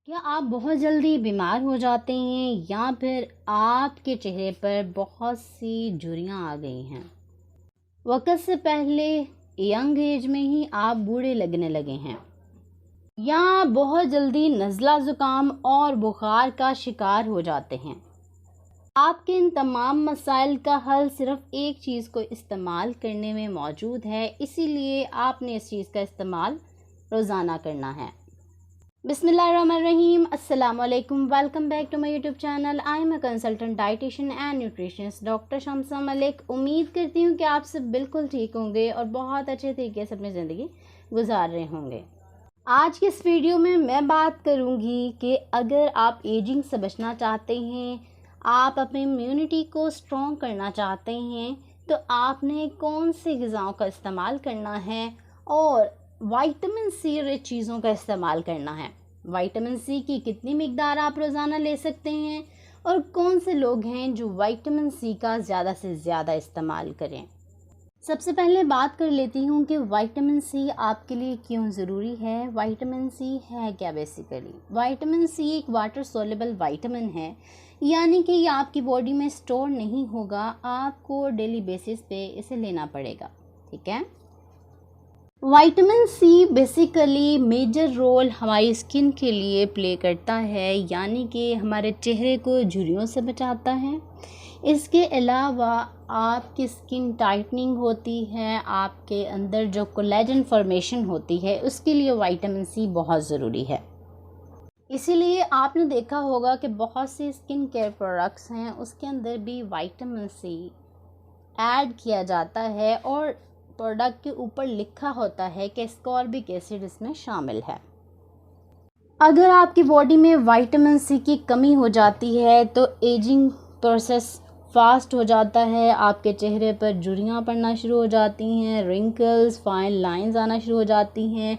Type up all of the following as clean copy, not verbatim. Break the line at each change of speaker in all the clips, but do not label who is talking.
क्या आप बहुत जल्दी बीमार हो जाते हैं या फिर आपके चेहरे पर बहुत सी झुर्रियाँ आ गई हैं? वक़्त से पहले यंग एज में ही आप बूढ़े लगने लगे हैं या बहुत जल्दी नज़ला ज़ुकाम और बुखार का शिकार हो जाते हैं। आपके इन तमाम मसाइल का हल सिर्फ़ एक चीज़ को इस्तेमाल करने में मौजूद है, इसीलिए आपने इस चीज़ का इस्तेमाल रोज़ाना करना है। बिस्मिल्लाहिर्रहमानिर्रहीम, अस्सलाम वालेकुम। Welcome back to my YouTube channel. I am a consultant dietitian and nutritionist doctor Shamsa Malik. उम्मीद करती हूँ कि आप सब बिल्कुल ठीक होंगे और बहुत अच्छे तरीके से अपनी ज़िंदगी गुजार रहे होंगे। आज की इस वीडियो में मैं बात करूँगी कि अगर आप एजिंग से बचना चाहते हैं, आप अपनी इम्यूनिटी को स्ट्रॉन्ग करना चाहते हैं, तो आपने कौन सी ग़िज़ाओं का इस्तेमाल करना है और विटामिन सी रिच चीज़ों का इस्तेमाल करना है। विटामिन सी की कितनी मिकदार आप रोज़ाना ले सकते हैं और कौन से लोग हैं जो विटामिन सी का ज़्यादा से ज़्यादा इस्तेमाल करें। सबसे पहले बात कर लेती हूँ कि विटामिन सी आपके लिए क्यों ज़रूरी है। विटामिन सी है क्या बेसिकली? विटामिन सी एक वाटर सोल्युबल विटामिन है, यानी कि ये आपकी बॉडी में स्टोर नहीं होगा, आपको डेली बेसिस पे इसे लेना पड़ेगा। ठीक है। Vitamin C basically major role हमारी स्किन के लिए प्ले करता है, यानी कि हमारे चेहरे को झुर्रियों से बचाता है। इसके अलावा आपकी स्किन टाइटनिंग होती है, आपके अंदर जो कोलेजन फॉर्मेशन होती है उसके लिए विटामिन सी बहुत ज़रूरी है। इसीलिए आपने देखा होगा कि बहुत सी स्किन केयर प्रोडक्ट्स हैं उसके अंदर भी विटामिन सी ऐड किया जाता है और प्रोडक्ट के ऊपर लिखा होता है कि एस्कॉर्बिक एसिड इसमें शामिल है। अगर आपकी बॉडी में विटामिन सी की कमी हो जाती है तो एजिंग प्रोसेस फास्ट हो जाता है, आपके चेहरे पर झुर्रियाँ पड़ना शुरू हो जाती हैं, रिंकल्स, फाइन लाइंस आना शुरू हो जाती हैं,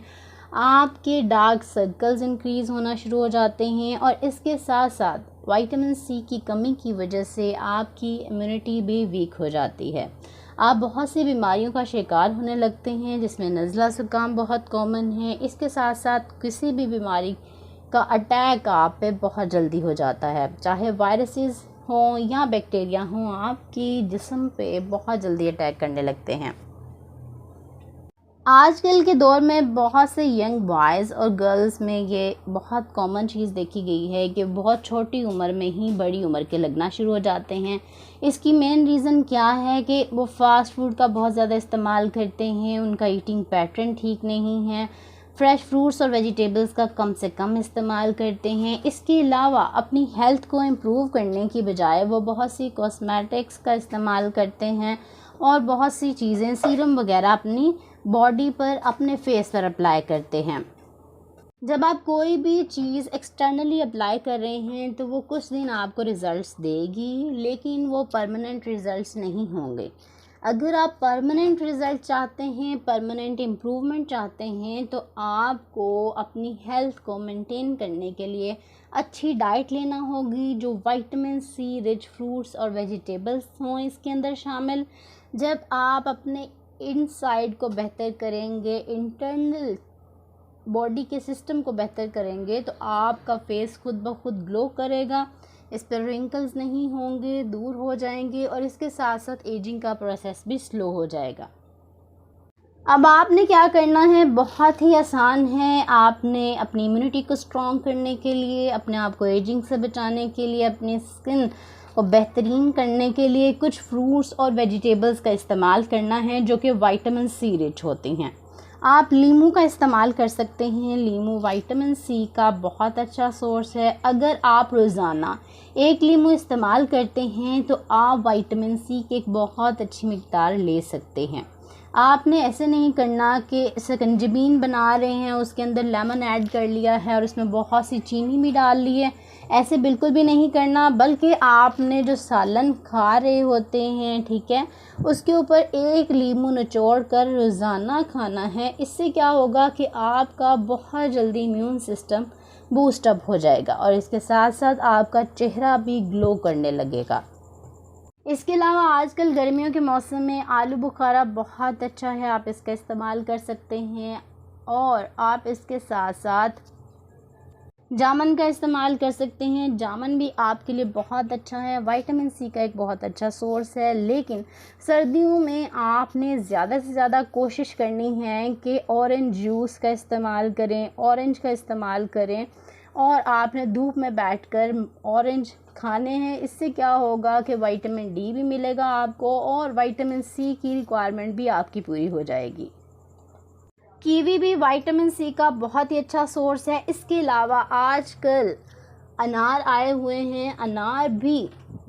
आपके डार्क सर्कल्स इंक्रीज़ होना शुरू हो जाते हैं और इसके साथ साथ विटामिन सी की कमी की वजह से आपकी इम्यूनिटी भी वीक हो जाती है। आप बहुत सी बीमारियों का शिकार होने लगते हैं, जिसमें नज़ला ज़ुकाम बहुत कॉमन है। इसके साथ साथ किसी भी बीमारी का अटैक आप पे बहुत जल्दी हो जाता है, चाहे वायरसेस हों या बैक्टीरिया हों, आपकी जिस्म पे बहुत जल्दी अटैक करने लगते हैं। आजकल के दौर में बहुत से यंग बॉयज़ और गर्ल्स में ये बहुत कॉमन चीज़ देखी गई है कि बहुत छोटी उम्र में ही बड़ी उम्र के लगना शुरू हो जाते हैं। इसकी मेन रीज़न क्या है कि वो फास्ट फूड का बहुत ज़्यादा इस्तेमाल करते हैं, उनका ईटिंग पैटर्न ठीक नहीं है, फ्रेश फ्रूट्स और वेजिटेबल्स का कम से कम इस्तेमाल करते हैं। इसके अलावा अपनी हेल्थ को इम्प्रूव करने की बजाय वो बहुत सी कॉस्मेटिक्स का इस्तेमाल करते हैं और बहुत सी चीज़ें सीरम वगैरह अपनी बॉडी पर, अपने फेस पर अप्लाई करते हैं। जब आप कोई भी चीज़ एक्सटर्नली अप्लाई कर रहे हैं तो वो कुछ दिन आपको रिज़ल्ट्स देगी, लेकिन वो परमानेंट रिज़ल्ट्स नहीं होंगे। अगर आप परमानेंट रिज़ल्ट चाहते हैं, परमानेंट इम्प्रूवमेंट चाहते हैं, तो आपको अपनी हेल्थ को मेंटेन करने के लिए अच्छी डाइट लेना होगी, जो विटामिन सी रिच फ्रूट्स और वेजिटेबल्स हों इसके अंदर शामिल। जब आप अपने इनसाइड को बेहतर करेंगे, इंटरनल बॉडी के सिस्टम को बेहतर करेंगे, तो आपका फेस खुद ब खुद ग्लो करेगा, इस पर रिंकल्स नहीं होंगे, दूर हो जाएंगे और इसके साथ साथ एजिंग का प्रोसेस भी स्लो हो जाएगा। अब आपने क्या करना है, बहुत ही आसान है। आपने अपनी इम्यूनिटी को स्ट्रॉन्ग करने के लिए, अपने आप को एजिंग से बचाने के लिए, अपनी स्किन को बेहतरीन करने के लिए कुछ फ्रूट्स और वेजिटेबल्स का इस्तेमाल करना है जो कि विटामिन सी रिच होती हैं। आप लीमू का इस्तेमाल कर सकते हैं। लीमू विटामिन सी का बहुत अच्छा सोर्स है। अगर आप रोज़ाना एक लीमू इस्तेमाल करते हैं तो आप विटामिन सी की एक बहुत अच्छी मिकदार ले सकते हैं। आपने ऐसे नहीं करना कि शकंजीबीन बना रहे हैं, उसके अंदर लेमन ऐड कर लिया है और उसमें बहुत सी चीनी भी डाल ली है, ऐसे बिल्कुल भी नहीं करना। बल्कि आपने जो सालन खा रहे होते हैं, ठीक है, उसके ऊपर एक लीमू निचोड़ कर रोज़ाना खाना है। इससे क्या होगा कि आपका बहुत जल्दी इम्यून सिस्टम बूस्ट अप हो जाएगा और इसके साथ साथ आपका चेहरा भी ग्लो करने लगेगा। इसके अलावा आजकल गर्मियों के मौसम में आलू बुखारा बहुत अच्छा है, आप इसका इस्तेमाल कर सकते हैं। और आप इसके साथ साथ जामुन का इस्तेमाल कर सकते हैं। जामुन भी आपके लिए बहुत अच्छा है, विटामिन सी का एक बहुत अच्छा सोर्स है। लेकिन सर्दियों में आपने ज़्यादा से ज़्यादा कोशिश करनी है कि ऑरेंज जूस का इस्तेमाल करें, ऑरेंज का इस्तेमाल करें, और आपने धूप में बैठकर ऑरेंज खाने हैं। इससे क्या होगा कि विटामिन डी भी मिलेगा आपको और विटामिन सी की रिक्वायरमेंट भी आपकी पूरी हो जाएगी। कीवी भी विटामिन सी का बहुत ही अच्छा सोर्स है। इसके अलावा आजकल अनार आए हुए हैं, अनार भी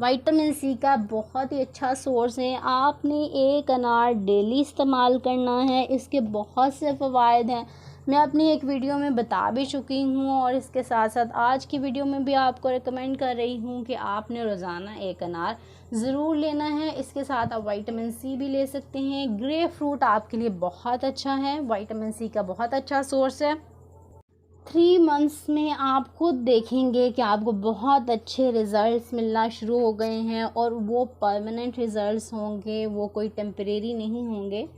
विटामिन सी का बहुत ही अच्छा सोर्स है। आपने एक अनार डेली इस्तेमाल करना है, इसके बहुत से फ़वाइद हैं। मैं अपनी एक वीडियो में बता भी चुकी हूँ और इसके साथ साथ आज की वीडियो में भी आपको रिकमेंड कर रही हूँ कि आपने रोज़ाना एक अनार ज़रूर लेना है। इसके साथ आप विटामिन सी भी ले सकते हैं। ग्रेप फ्रूट आपके लिए बहुत अच्छा है, विटामिन सी का बहुत अच्छा सोर्स है। 3 मंथ्स में आप खुद देखेंगे कि आपको बहुत अच्छे रिज़ल्ट्स मिलना शुरू हो गए हैं और वो परमानेंट रिज़ल्ट्स होंगे, वो कोई टेम्परेरी नहीं होंगे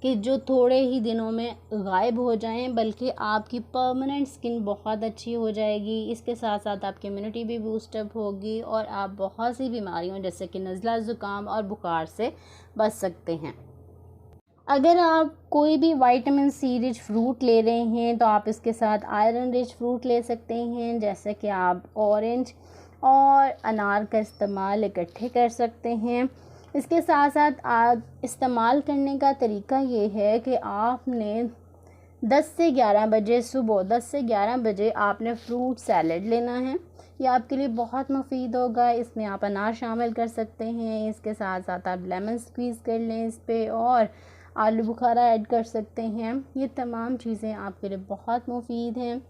कि जो थोड़े ही दिनों में गायब हो जाएं, बल्कि आपकी परमानेंट स्किन बहुत अच्छी हो जाएगी। इसके साथ साथ आपकी इम्यूनिटी भी बूस्टअप होगी और आप बहुत सी बीमारियों जैसे कि नज़ला, ज़ुकाम और बुखार से बच सकते हैं। अगर आप कोई भी विटामिन सी रिच फ्रूट ले रहे हैं तो आप इसके साथ आयरन रिच फ्रूट ले सकते हैं, जैसे कि आप ऑरेंज और अनार का इस्तेमाल इकट्ठे कर सकते हैं। इसके साथ साथ आप इस्तेमाल करने का तरीका ये है कि आपने 10 से 11 बजे सुबह 10 से 11 बजे आपने फ्रूट सैलेड लेना है। ये आपके लिए बहुत मुफीद होगा। इसमें आप अनार शामिल कर सकते हैं, इसके साथ साथ आप लेमन स्क्वीज़ कर लें इस पर, और आलू बुखारा ऐड कर सकते हैं। ये तमाम चीज़ें आपके लिए बहुत मुफीद हैं।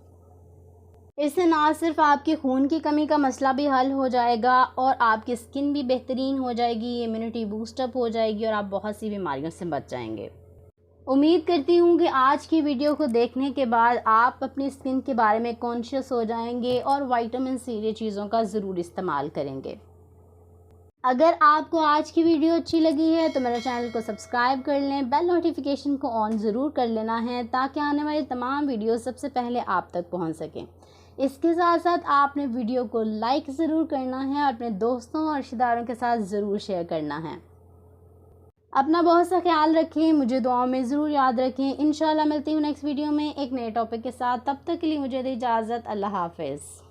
इससे ना सिर्फ आपके खून की कमी का मसला भी हल हो जाएगा और आपकी स्किन भी बेहतरीन हो जाएगी, इम्यूनिटी बूस्टअप हो जाएगी और आप बहुत सी बीमारियों से बच जाएंगे। उम्मीद करती हूँ कि आज की वीडियो को देखने के बाद आप अपनी स्किन के बारे में कॉन्शियस हो जाएंगे और विटामिन सी वाली चीज़ों का ज़रूर इस्तेमाल करेंगे। अगर आपको आज की वीडियो अच्छी लगी है तो मेरे चैनल को सब्सक्राइब कर लें, बेल नोटिफिकेशन को ऑन ज़रूर कर लेना है ताकि आने वाली तमाम वीडियो सबसे पहले आप तक पहुंच सकें। इसके साथ साथ आपने वीडियो को लाइक ज़रूर करना है और अपने दोस्तों और रिश्तेदारों के साथ ज़रूर शेयर करना है। अपना बहुत सा ख्याल रखें, मुझे दुआओं में ज़रूर याद रखें। इंशाल्लाह मिलती हूँ नेक्स्ट वीडियो में एक नए टॉपिक के साथ। तब तक के लिए मुझे दे इजाज़त। अल्लाह हाफ़िज़।